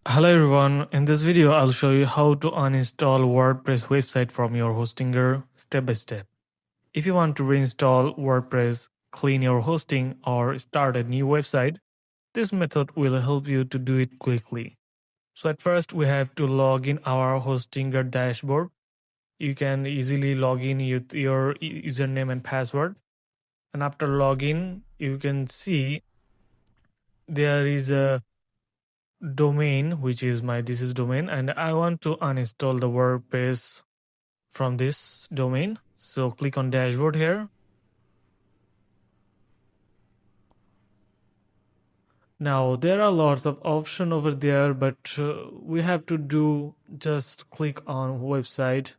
Hello everyone, in this video I'll show you how to uninstall WordPress website from your hostinger step by step. If you want to reinstall WordPress, clean your hosting or start a new website, this method will help you to do it quickly. So at first we have to log in our hostinger dashboard. You can easily log in with your username and password. And after login, you can see there is a domain which is this is domain, and I want to uninstall the WordPress from this domain. So click on dashboard here. Now there are lots of options over there, but we have to do just click on website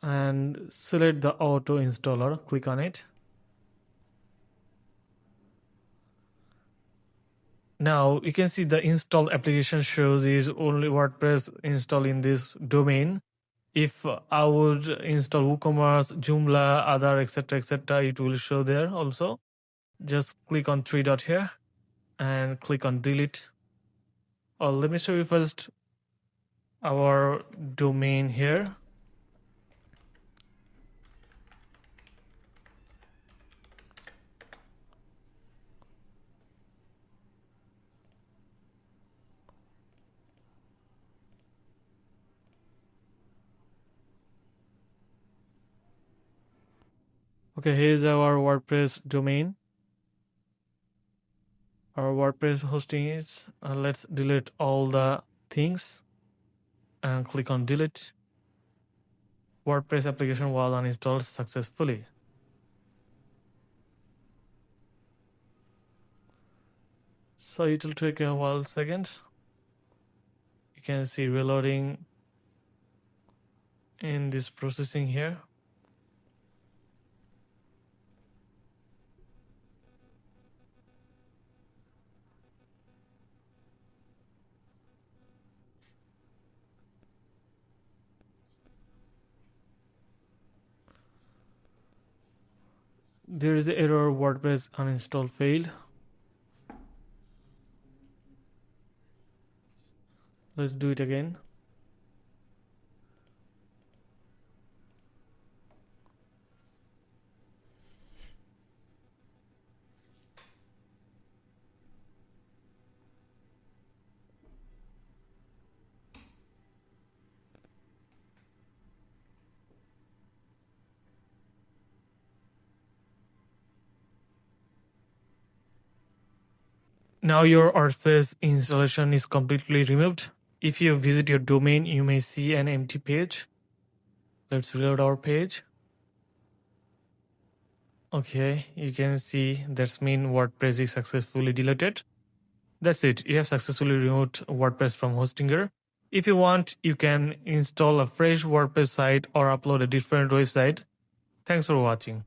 and select the auto installer. Click on it. Now you can see the installed application shows is only WordPress installed in this domain. If I would install WooCommerce, Joomla, other etc., it will show there also. Just click on three dot here and click on delete. Or let me show you first our domain here. Okay, here's our WordPress domain. Our WordPress hosting is. Let's delete all the things and click on delete. WordPress application was uninstalled successfully. So it will take a while second. You can see reloading in this processing here. There is an error, WordPress uninstall failed. Let's do it again. Now your WordPress installation is completely removed. If you visit your domain, you may see an empty page. Let's reload our page. Okay, you can see that's mean WordPress is successfully deleted. That's it. You have successfully removed WordPress from Hostinger. If you want, you can install a fresh WordPress site or upload a different website. Thanks for watching.